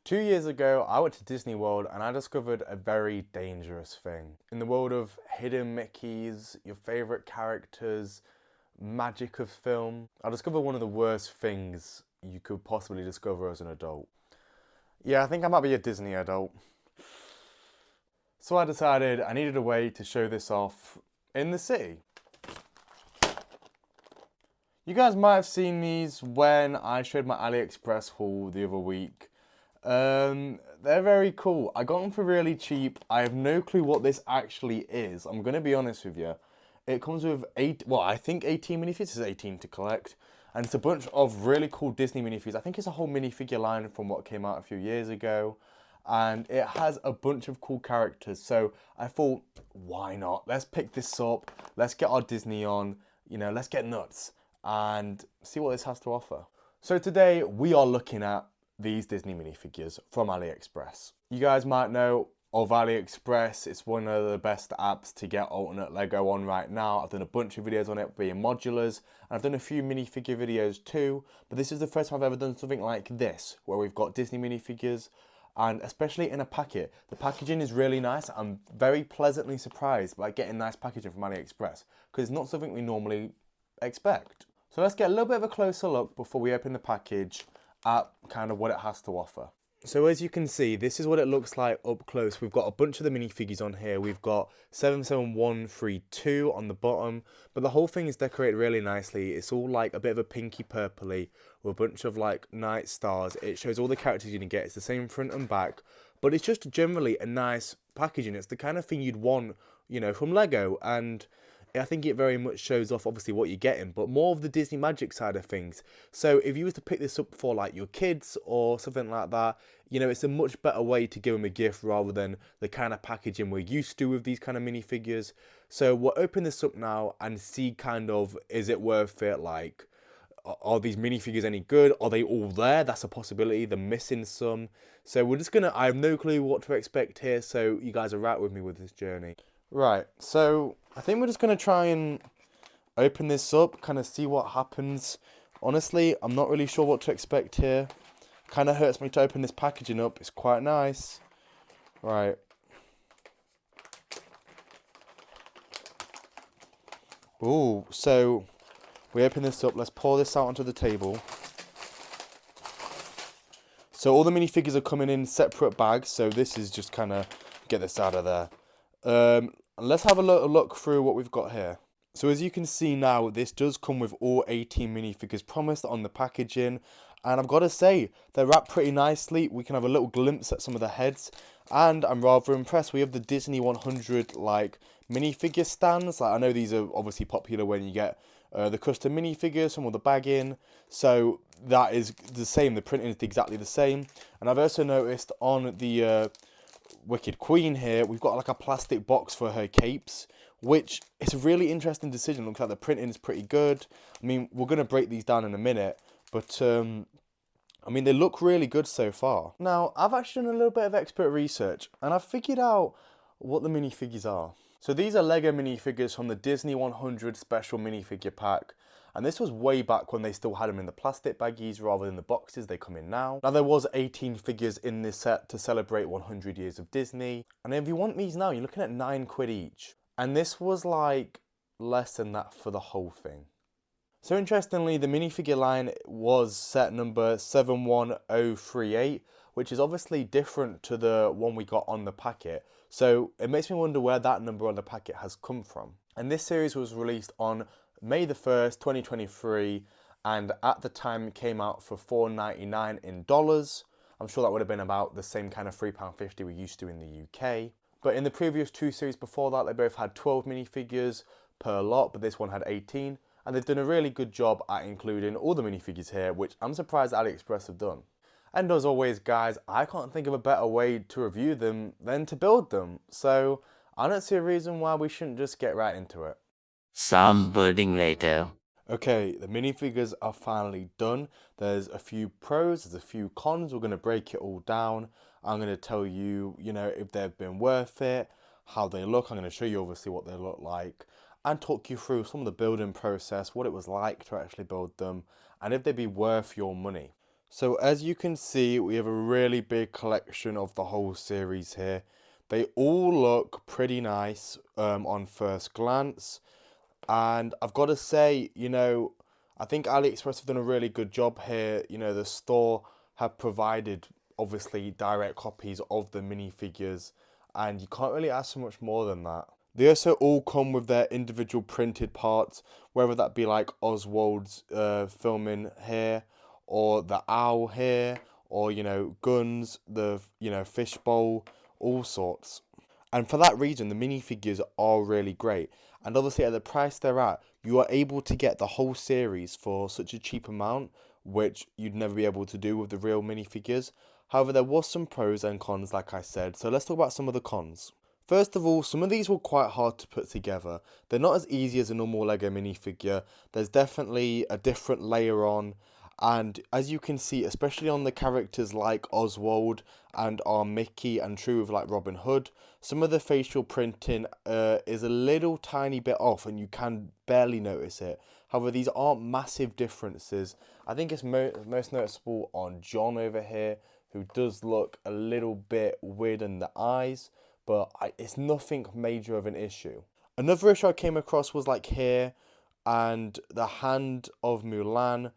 2 years ago, I went to Disney World and I discovered a very dangerous thing. In the world of hidden Mickeys, your favourite characters, magic of film, I discovered one of the worst things you could possibly discover as an adult. Yeah, I think I might be a Disney adult. So I decided I needed a way to show this off in the city. You guys might have seen these when I showed my Aliexpress haul the other week. They're very cool. I got them for really cheap. I have no clue what this actually is. I'm going to be honest with you. It comes with I think 18 minifigures. This is 18 to collect. And it's a bunch of really cool Disney minifigures. I think it's a whole minifigure line from what came out a few years ago. And it has a bunch of cool characters. So I thought, why not? Let's pick this up. Let's get our Disney on. You know, let's get nuts and see what this has to offer. So today we are looking at these Disney minifigures from Aliexpress. You guys might know of Aliexpress. It's one of the best apps to get alternate Lego on right now. I've done a bunch of videos on it being modulars, and I've done a few minifigure videos too, but this is the first time I've ever done something like this, where we've got Disney minifigures, and especially in a packet. The packaging is really nice. I'm very pleasantly surprised by getting nice packaging from Aliexpress, because it's not something we normally expect. So let's get a little bit of a closer look before we open the package at kind of what it has to offer. So as you can see, this is what it looks like up close. We've got a bunch of the minifigures on here. We've got 77132 on the bottom, but the whole thing is decorated really nicely. It's all like a bit of a pinky purpley with a bunch of like night stars. It shows all the characters you're gonna get. It's the same front and back, but it's just generally a nice packaging. It's the kind of thing you'd want, you know, from Lego, and I think it very much shows off obviously what you're getting, but more of the Disney magic side of things. So if you was to pick this up for like your kids or something like that, you know, it's a much better way to give them a gift rather than the kind of packaging we're used to with these kind of minifigures. So we'll open this up now and see kind of, is it worth it? Like, are these minifigures any good? Are they all there? That's a possibility. They're missing some. So we're just gonna, I have no clue what to expect here, so you guys are right with me with this journey. Right, so I think we're just going to try and open this up, kind of see what happens. Honestly, I'm not really sure what to expect here. Kind of hurts me to open this packaging up. It's quite nice. Right. Ooh, so we open this up. Let's pour this out onto the table. So all the minifigures are coming in separate bags. So this is just kind of, get this out of there. Let's have a look through what we've got here. So as you can see now, this does come with all 18 minifigures promised on the packaging, and I've got to say, they're wrapped pretty nicely. We can have a little glimpse at some of the heads, and I'm rather impressed. We have the Disney 100 like minifigure stands. Like, I know these are obviously popular when you get the custom minifigures, some with the bag in, so that is the same. The printing is exactly the same, and I've also noticed on the Wicked Queen here, we've got like a plastic box for her capes, which is a really interesting decision. Looks like the printing is pretty good. I mean, we're going to break these down in a minute, but I mean, they look really good so far. Now, I've actually done a little bit of expert research, and I've figured out what the minifigures are. So these are Lego minifigures from the Disney 100 special minifigure pack. And this was way back when they still had them in the plastic baggies rather than the boxes they come in now. Now there was 18 figures in this set to celebrate 100 years of Disney. And if you want these now, you're looking at £9 each. And this was like less than that for the whole thing. So interestingly, the minifigure line was set number 71038, which is obviously different to the one we got on the packet. So it makes me wonder where that number on the packet has come from. And this series was released on May the 1st, 2023, and at the time it came out for $4.99 in dollars. I'm sure that would have been about the same kind of £3.50 we're used to in the UK. But in the previous two series before that, they both had 12 minifigures per lot, but this one had 18. And they've done a really good job at including all the minifigures here, which I'm surprised Aliexpress have done. And as always, guys, I can't think of a better way to review them than to build them. So I don't see a reason why we shouldn't just get right into it. Some building later. Okay, the minifigures are finally done. There's a few pros, there's a few cons. We're going to break it all down. I'm going to tell you, you know, if they've been worth it, how they look. I'm going to show you obviously what they look like and talk you through some of the building process, what it was like to actually build them, and if they'd be worth your money. So as you can see, we have a really big collection of the whole series here. They all look pretty nice on first glance. And I've got to say, I think AliExpress have done a really good job here. The store have provided, obviously, direct copies of the minifigures. And you can't really ask for much more than that. They also all come with their individual printed parts, whether that be like Oswald's filming here, or the owl here, or guns, the fishbowl, all sorts. And for that reason, the minifigures are really great. And obviously, at the price they're at, you are able to get the whole series for such a cheap amount, which you'd never be able to do with the real minifigures. However, there was some pros and cons, like I said. So let's talk about some of the cons. First of all, some of these were quite hard to put together. They're not as easy as a normal Lego minifigure. There's definitely a different layer on. And as you can see, especially on the characters like Oswald and our Mickey, and true with like Robin Hood, some of the facial printing is a little tiny bit off and you can barely notice it. However, these aren't massive differences. I think it's most noticeable on John over here, who does look a little bit weird in the eyes, but it's nothing major of an issue. Another issue I came across was like here, and the hand of Mulan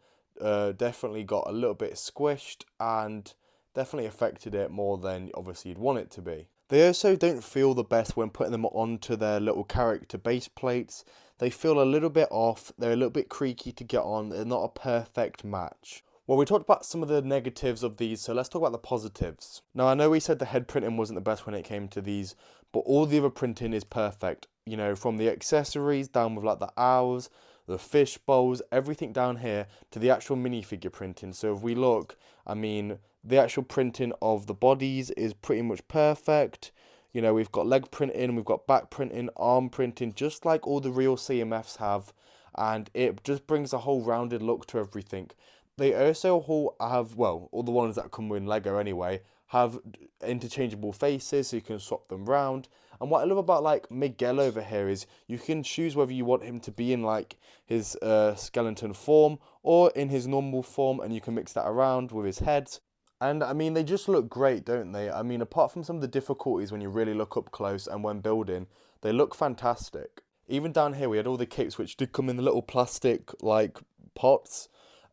definitely got a little bit squished and definitely affected it more than obviously you'd want it to be. They also don't feel the best when putting them onto their little character base plates. They feel a little bit off, they're a little bit creaky to get on, they're not a perfect match. Well, we talked about some of the negatives of these, so let's talk about the positives. Now, I know we said the head printing wasn't the best when it came to these, but all the other printing is perfect. From the accessories down with like the owls, the fish bowls, everything down here to the actual minifigure printing. So if we look, the actual printing of the bodies is pretty much perfect. We've got leg printing, we've got back printing, arm printing, just like all the real CMFs have. And it just brings a whole rounded look to everything. They also all have, well, all the ones that come with Lego anyway, have interchangeable faces so you can swap them round. And what I love about like Miguel over here is you can choose whether you want him to be in like his skeleton form or in his normal form, and you can mix that around with his heads. And they just look great, don't they? Apart from some of the difficulties when you really look up close and when building, they look fantastic. Even down here, we had all the capes which did come in the little plastic like pots.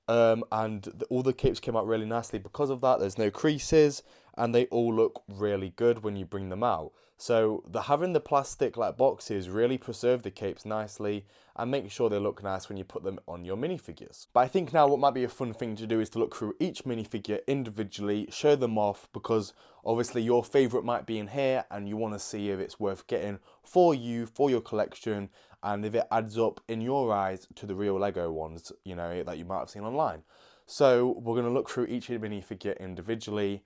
All the capes came out really nicely because of that. There's no creases and they all look really good when you bring them out. So having the plastic like boxes really preserve the capes nicely and make sure they look nice when you put them on your minifigures. But I think now what might be a fun thing to do is to look through each minifigure individually, show them off, because obviously your favourite might be in here and you want to see if it's worth getting for you, for your collection, and if it adds up in your eyes to the real Lego ones, that you might have seen online. So we're going to look through each minifigure individually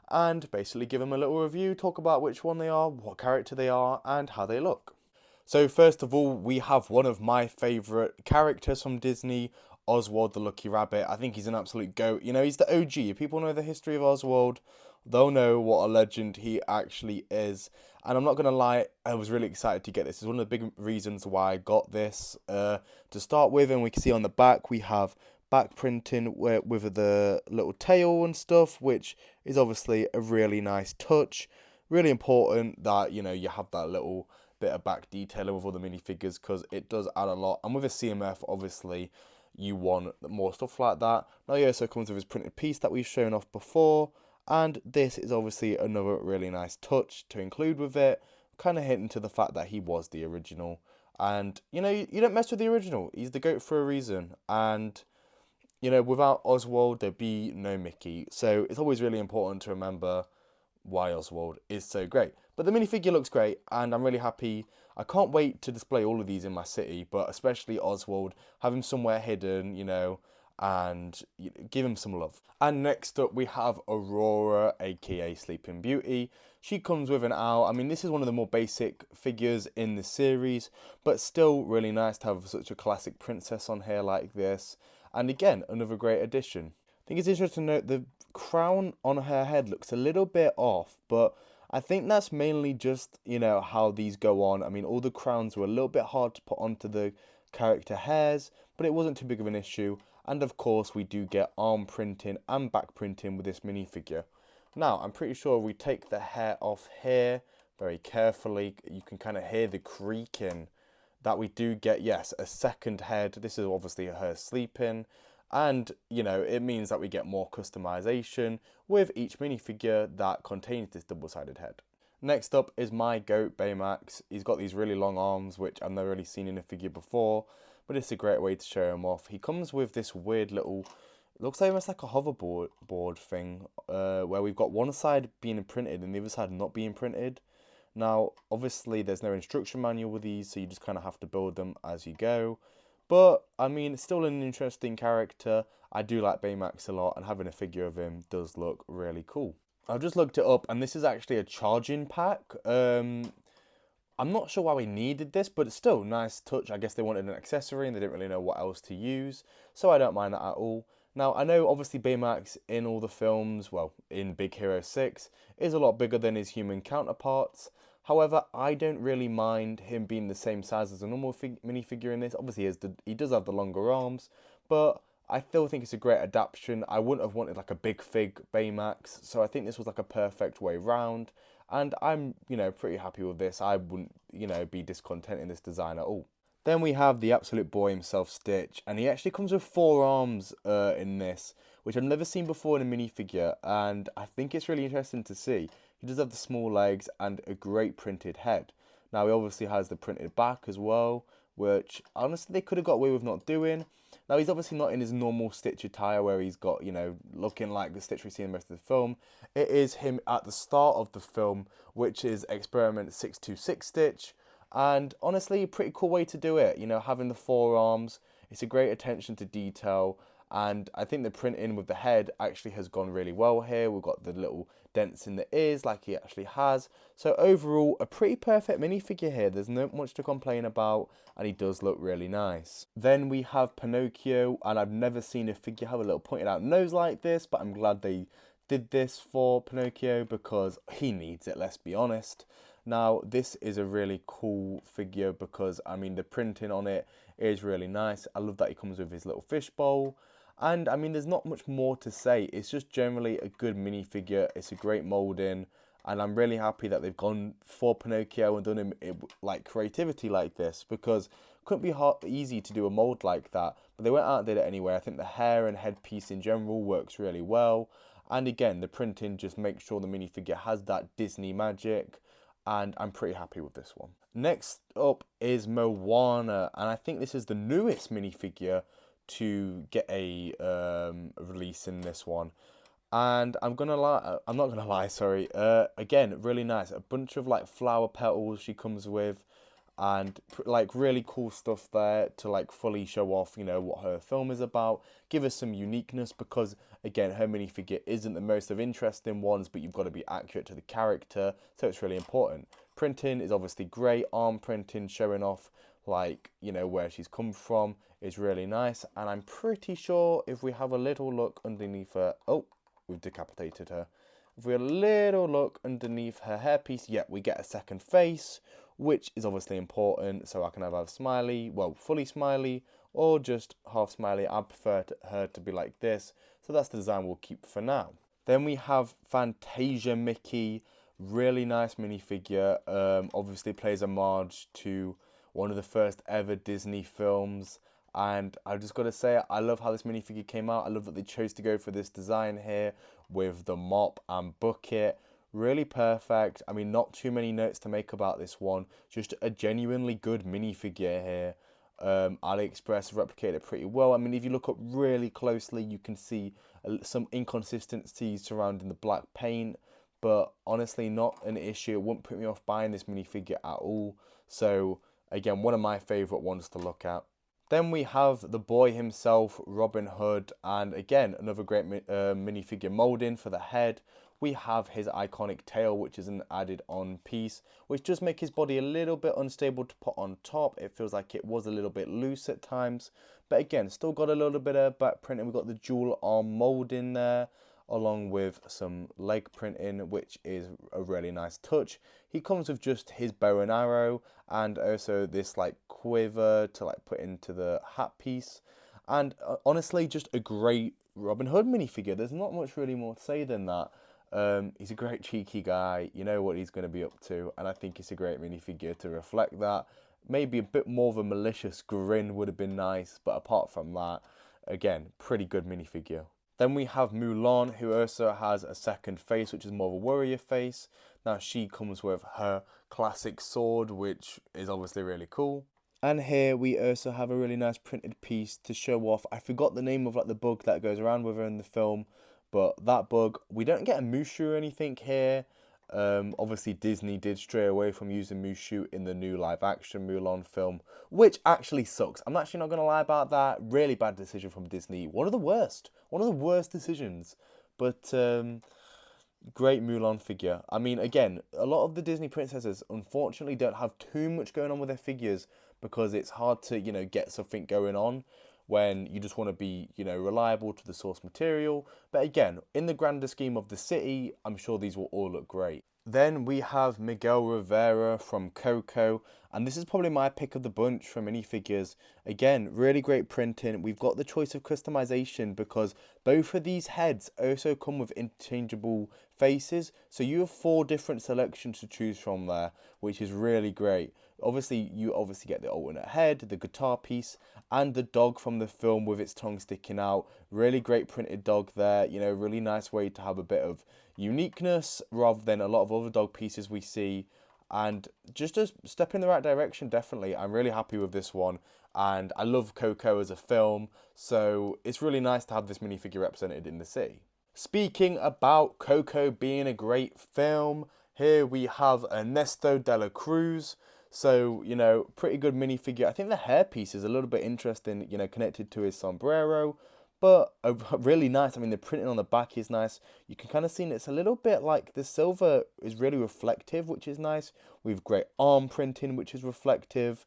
and basically give them a little review, talk about which one they are, what character they are, and how they look. So first of all, we have one of my favourite characters from Disney, Oswald the Lucky Rabbit. I think he's an absolute goat. He's the OG. If people know the history of Oswald, they'll know what a legend he actually is. And I'm not going to lie, I was really excited to get this. It's one of the big reasons why I got this to start with. And we can see on the back, we have back printing with the little tail and stuff, which is obviously a really nice touch. Really important that, you have that little bit of back detailing with all the minifigures, because it does add a lot. And with a CMF, obviously, you want more stuff like that. Now, he also comes with his printed piece that we've shown off before. And this is obviously another really nice touch to include with it, kind of hinting to the fact that he was the original. And, you don't mess with the original. He's the GOAT for a reason. And, without Oswald, there'd be no Mickey. So it's always really important to remember why Oswald is so great. But the minifigure looks great, and I'm really happy. I can't wait to display all of these in my city, but especially Oswald, have him somewhere hidden, and give him some love. And next up we have Aurora, aka Sleeping Beauty. She comes with an owl. This is one of the more basic figures in the series, but still really nice to have such a classic princess on here like this. And again, another great addition. I think it's interesting to note the crown on her head looks a little bit off, but I think that's mainly just, how these go on. All the crowns were a little bit hard to put onto the character hairs, but it wasn't too big of an issue. And of course, we do get arm printing and back printing with this minifigure. Now, I'm pretty sure we take the hair off here very carefully. You can kind of hear the creaking that we do get, yes, a second head. This is obviously her sleeping. And, you know, it means that we get more customization with each minifigure that contains this double-sided head. Next up is my goat, Baymax. He's got these really long arms, which I've never really seen in a figure before, but it's a great way to show him off. He comes with this weird little, looks like almost like a hoverboard thing, where we've got one side being printed and the other side not being printed. Now, obviously, there's no instruction manual with these, so you just kind of have to build them as you go. But, I mean, it's still an interesting character. I do like Baymax a lot, and having a figure of him does look really cool. I've just looked it up, and this is actually a charging pack. I'm not sure why we needed this, but it's still a nice touch. I guess they wanted an accessory, and they didn't really know what else to use, so I don't mind that at all. Now, I know obviously Baymax in all the films, well, in Big Hero 6, is a lot bigger than his human counterparts. However, I don't really mind him being the same size as a normal minifigure in this. Obviously, he does have the longer arms, but I still think it's a great adaptation. I wouldn't have wanted like a big fig Baymax, so I think this was like a perfect way round. And I'm, pretty happy with this. I wouldn't, be discontent in this design at all. Then we have the absolute boy himself, Stitch, and he actually comes with 4 arms in this, which I've never seen before in a minifigure, and I think it's really interesting to see. He does have the small legs and a great printed head. Now, he obviously has the printed back as well, which honestly they could have got away with not doing. Now, he's obviously not in his normal Stitch attire where he's got, looking like the Stitch we see in the rest of the film. It is him at the start of the film, which is Experiment 626 Stitch. And honestly, a pretty cool way to do it. Having the 4 arms, it's a great attention to detail. And I think the printing with the head actually has gone really well here. We've got the little dents in the ears like he actually has. So overall, a pretty perfect minifigure here. There's not much to complain about, and he does look really nice. Then we have Pinocchio, and I've never seen a figure have a little pointed out nose like this, but I'm glad they did this for Pinocchio because he needs it, let's be honest. Now, this is a really cool figure because, the printing on it is really nice. I love that he comes with his little fishbowl. And, there's not much more to say. It's just generally a good minifigure. It's a great moulding. And I'm really happy that they've gone for Pinocchio and done him like creativity like this, because it couldn't be easy to do a mould like that. But they went out and did it anyway. I think the hair and headpiece in general works really well. And again, the printing just makes sure the minifigure has that Disney magic. And I'm pretty happy with this one. Next up is Moana. And I think this is the newest minifigure to get a release in this one, and I'm not gonna lie, sorry. Again, really nice. A bunch of like flower petals she comes with, and like really cool stuff there to like fully show off, what her film is about. Give us some uniqueness because again, her minifigure isn't the most of interesting ones, but you've got to be accurate to the character, so it's really important. Printing is obviously great. Arm printing showing off like where she's come from is really nice, and I'm pretty sure if we have a little look underneath her, oh, we've decapitated her. If we have a little look underneath her hairpiece, yeah, we get a second face, which is obviously important. So I can have a smiley, well, fully smiley, or just half smiley. I prefer her to be like this, so that's the design we'll keep for now. Then we have Fantasia Mickey, really nice minifigure. Obviously plays homage to one of the first ever Disney films. And I've just got to say, I love how this minifigure came out. I love that they chose to go for this design here with the mop and bucket. Really perfect. Not too many notes to make about this one. Just a genuinely good minifigure here. Aliexpress replicated it pretty well. If you look up really closely, you can see some inconsistencies surrounding the black paint. But honestly, not an issue. It wouldn't put me off buying this minifigure at all. So, again, one of my favourite ones to look at. Then we have the boy himself, Robin Hood, and again, another great minifigure moulding for the head. We have his iconic tail, which is an added on piece, which does make his body a little bit unstable to put on top. It feels like it was a little bit loose at times, but again, still got a little bit of back printing. We've got the dual arm moulding there, along with some leg printing, which is a really nice touch. He comes with just his bow and arrow and also this like quiver to like put into the hat piece. And honestly, just a great Robin Hood minifigure. There's not much really more to say than that. He's a great cheeky guy. You know what he's going to be up to, and I think it's a great minifigure to reflect that. Maybe a bit more of a malicious grin would have been nice, but apart from that, again, pretty good minifigure. Then we have Mulan, who also has a second face, which is more of a warrior face. Now she comes with her classic sword, which is obviously really cool. And here we also have a really nice printed piece to show off. I forgot the name of like the bug that goes around with her in the film, but that bug, we don't get a Mushu or anything here. Obviously Disney did stray away from using Mushu in the new live action Mulan film, which actually sucks. I'm actually not going to lie about that. Really bad decision from Disney. One of the worst decisions. But great Mulan figure. I mean, again, a lot of the Disney princesses unfortunately don't have too much going on with their figures because it's hard to, get something going on when you just want to be, reliable to the source material. But again, in the grander scheme of the city, I'm sure these will all look great. Then we have Miguel Rivera from Coco, and this is probably my pick of the bunch for minifigures. Again, really great printing. We've got the choice of customization because both of these heads also come with interchangeable faces. So you have 4 different selections to choose from there, which is really great. Obviously, you get the alternate head, the guitar piece, and the dog from the film with its tongue sticking out. Really great printed dog there. Really nice way to have a bit of uniqueness rather than a lot of other dog pieces we see. And just a step in the right direction, definitely. I'm really happy with this one. And I love Coco as a film. So it's really nice to have this minifigure represented in the city. Speaking about Coco being a great film, here we have Ernesto de la Cruz. So, pretty good minifigure. I think the hairpiece is a little bit interesting, connected to his sombrero. But really nice. I mean, the printing on the back is nice. You can kind of see it's a little bit like the silver is really reflective, which is nice. We've great arm printing, which is reflective.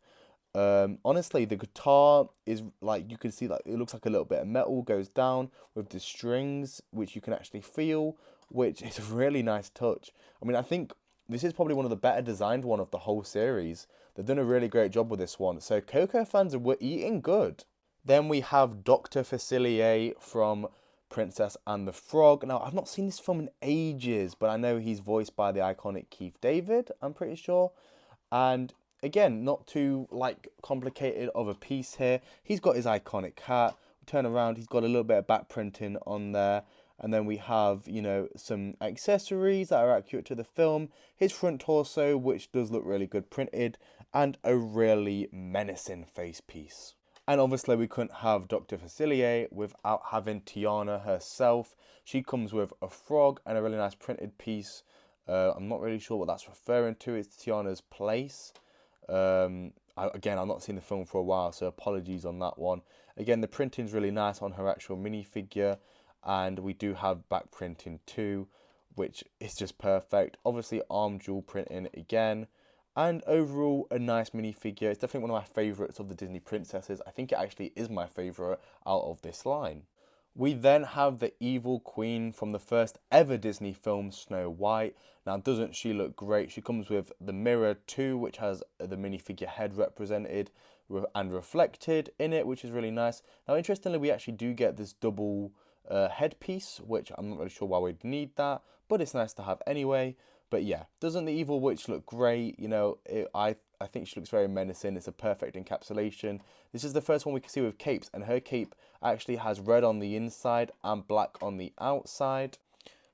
Honestly, the guitar is like, you can see like it looks like a little bit of metal goes down with the strings, which you can actually feel, which is a really nice touch. I mean, I think this is probably one of the better designed one of the whole series. They've done a really great job with this one. So Coco fans were eating good. Then we have Dr. Facilier from Princess and the Frog. Now, I've not seen this film in ages, but I know he's voiced by the iconic Keith David, I'm pretty sure. And again, not too complicated of a piece here. He's got his iconic hat. We turn around, he's got a little bit of back printing on there. And then we have, some accessories that are accurate to the film. His front torso, which does look really good printed. And a really menacing face piece. And obviously we couldn't have Dr. Facilier without having Tiana herself. She comes with a frog and a really nice printed piece. I'm not really sure what that's referring to. It's Tiana's place. Again, I've not seen the film for a while, so apologies on that one. Again, the printing's really nice on her actual minifigure. And we do have back printing too, which is just perfect. Obviously arm jewel printing again. And overall, a nice minifigure. It's definitely one of my favourites of the Disney princesses. I think it actually is my favourite out of this line. We then have the evil queen from the first ever Disney film, Snow White. Now, doesn't she look great? She comes with the mirror too, which has the minifigure head represented and reflected in it, which is really nice. Now, interestingly, we actually do get this double headpiece, which I'm not really sure why we'd need that, but it's nice to have anyway. But yeah, doesn't the evil witch look great? I think she looks very menacing. It's a perfect encapsulation. This is the first one we can see with capes, and her cape actually has red on the inside and black on the outside.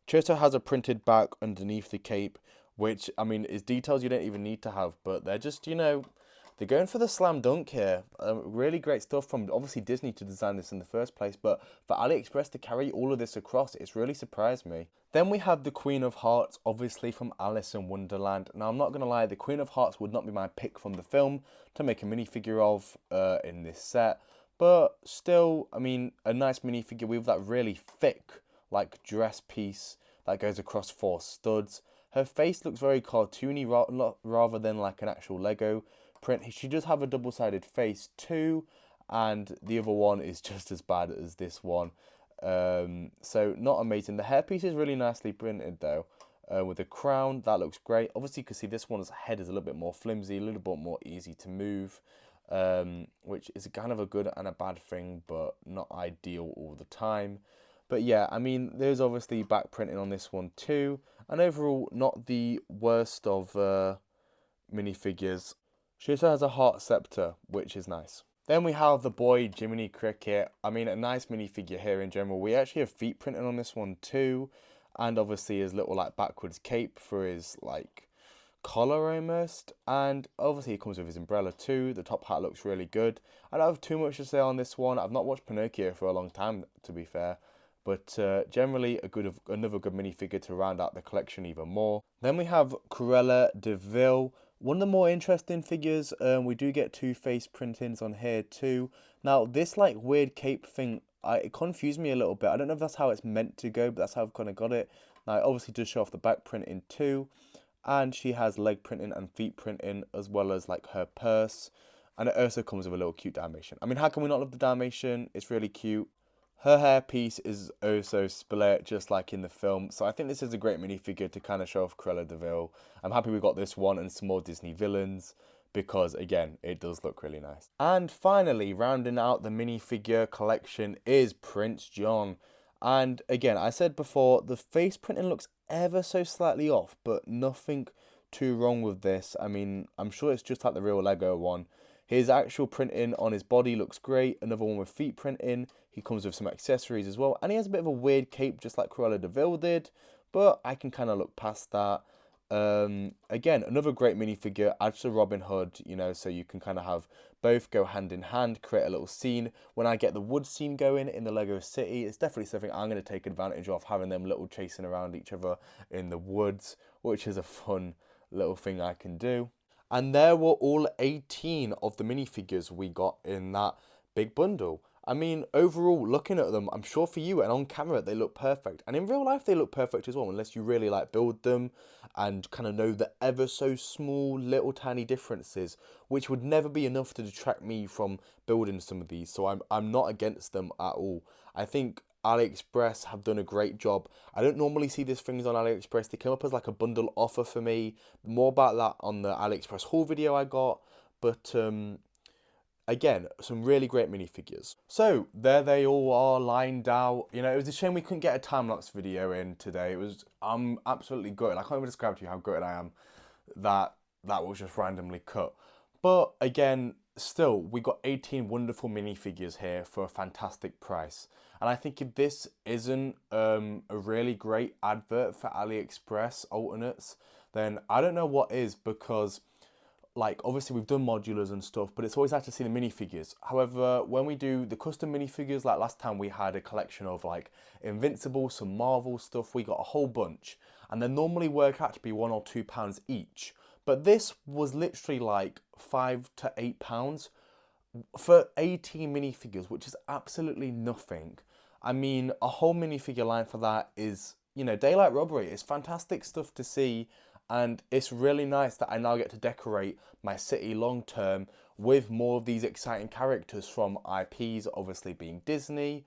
She also has a printed back underneath the cape, which, I mean, is details you don't even need to have, but they're just, they're going for the slam dunk here. Really great stuff from, obviously, Disney to design this in the first place, but for Aliexpress to carry all of this across, it's really surprised me. Then we have the Queen of Hearts, obviously from Alice in Wonderland. Now, I'm not going to lie, the Queen of Hearts would not be my pick from the film to make a minifigure of in this set, but still, I mean, a nice minifigure with that really thick, dress piece that goes across 4 studs. Her face looks very cartoony rather than like an actual Lego print. She does have a double-sided face too, and the other one is just as bad as this one. So not amazing. The hairpiece is really nicely printed though, with the crown. That looks great. Obviously you can see this one's head is a little bit more flimsy, a little bit more easy to move. which is kind of a good and a bad thing, but not ideal all the time. But yeah, I mean, there's obviously back printing on this one too, and overall, not the worst of minifigures. She also has a heart scepter, which is nice. Then we have the boy Jiminy Cricket. I mean, a nice minifigure here in general. We actually have feet printed on this one too, and obviously his little like backwards cape for his like collar almost, and obviously he comes with his umbrella too. The top hat looks really good. I don't have too much to say on this one. I've not watched Pinocchio for a long time, to be fair, but generally another good minifigure to round out the collection even more. Then we have Cruella de Vil, one of the more interesting figures. We do get two face printings on here too. Now this like weird cape thing, it confused me a little bit. I don't know if that's how it's meant to go, but that's how I've kind of got it. Now it obviously does show off the back printing too, and she has leg printing and feet printing as well as like her purse, and it also comes with a little cute Dalmatian. I mean, how can we not love the Dalmatian? It's really cute. Her hairpiece is also split, just like in the film. So I think this is a great minifigure to kind of show off Cruella de Vil. I'm happy we got this one and some more Disney villains because, again, it does look really nice. And finally, rounding out the minifigure collection is Prince John. And again, I said before, the face printing looks ever so slightly off, but nothing too wrong with this. I mean, I'm sure it's just like the real Lego one. His actual printing on his body looks great. Another one with feet printing. He comes with some accessories as well. And he has a bit of a weird cape, just like Cruella de Vil did. But I can kind of look past that. Again, another great minifigure. Adds to Robin Hood, you know, so you can kind of have both go hand in hand, create a little scene. When I get the wood scene going in the Lego City, it's definitely something I'm going to take advantage of, having them little chasing around each other in the woods, which is a fun little thing I can do. And there were all 18 of the minifigures we got in that big bundle. I mean, overall, looking at them, I'm sure for you and on camera, they look perfect. And in real life, they look perfect as well, unless you really like build them and kind of know the ever so small, little tiny differences, which would never be enough to detract me from building some of these. So I'm not against them at all. I think Aliexpress have done a great job. I don't normally see these things on Aliexpress. They came up as like a bundle offer for me. More about that on the Aliexpress haul video I got. But again, some really great minifigures. So there they all are lined out. You know, it was a shame we couldn't get a time-lapse video in today. I'm absolutely gutted. I can't even describe to you how gutted I am that was just randomly cut. But again, still, we got 18 wonderful minifigures here for a fantastic price. And I think if this isn't a really great advert for AliExpress alternates, then I don't know what is, because like obviously we've done modulars and stuff, but it's always nice to see the minifigures. However, when we do the custom minifigures, like last time we had a collection of like Invincible, some Marvel stuff, we got a whole bunch, and they normally work out to be £1 or £2 each. But this was literally like £5 to £8 for 18 minifigures, which is absolutely nothing. I mean, a whole minifigure line for that is, you know, daylight robbery. It's fantastic stuff to see, and it's really nice that I now get to decorate my city long term with more of these exciting characters from IPs, obviously being Disney,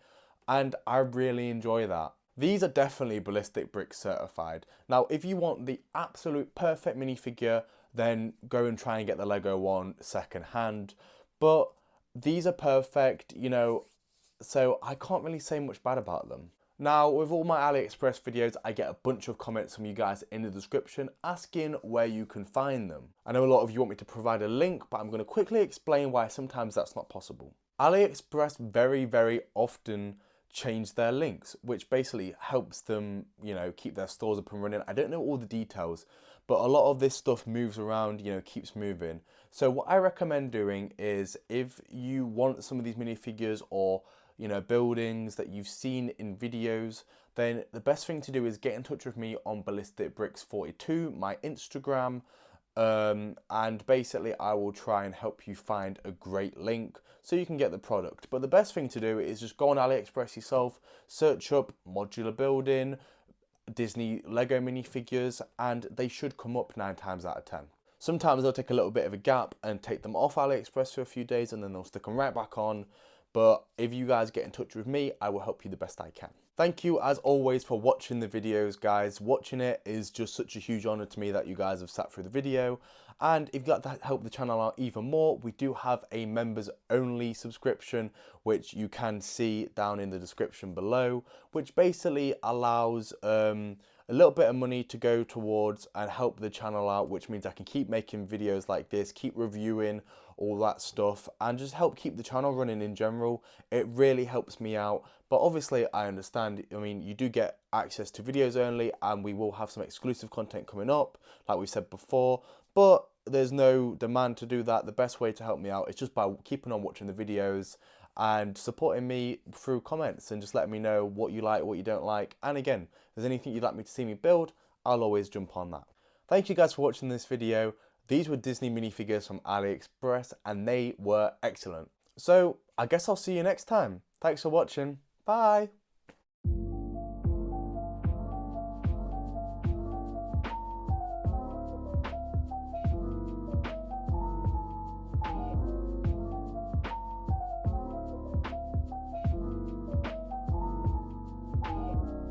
and I really enjoy that. These are definitely Ballistic Brick certified. Now, if you want the absolute perfect minifigure, then go and try and get the Lego one second hand. But these are perfect, you know, so I can't really say much bad about them. Now, with all my AliExpress videos, I get a bunch of comments from you guys in the description asking where you can find them. I know a lot of you want me to provide a link, but I'm going to quickly explain why sometimes that's not possible. AliExpress very, very often change their links, which basically helps them, you know, keep their stores up and running. I don't know all the details, but a lot of this stuff moves around, you know, keeps moving. So what I recommend doing is, if you want some of these minifigures or, you know, buildings that you've seen in videos, then the best thing to do is get in touch with me on Ballistic Bricks 42, my Instagram, and basically I will try and help you find a great link so you can get the product. But the best thing to do is just go on AliExpress yourself, search up modular building, Disney Lego minifigures, and they should come up 9 times out of 10. Sometimes they'll take a little bit of a gap and take them off AliExpress for a few days, and then they'll stick them right back on. But if you guys get in touch with me, I will help you the best I can. Thank you as always for watching the videos, guys. Watching it is just such a huge honor to me that you guys have sat through the video. And if you'd like to help the channel out even more, we do have a members only subscription, which you can see down in the description below, which basically allows a little bit of money to go towards and help the channel out, which means I can keep making videos like this, keep reviewing all that stuff, and just help keep the channel running in general. It really helps me out. But obviously I understand, I mean, you do get access to videos only, and we will have some exclusive content coming up, like we said before, but there's no demand to do that. The best way to help me out is just by keeping on watching the videos and supporting me through comments and just letting me know what you like, what you don't like. And again, if there's anything you'd like me to see me build, I'll always jump on that. Thank you guys for watching this video. These were Disney minifigures from Aliexpress and they were excellent. So I guess I'll see you next time. Thanks for watching. Bye.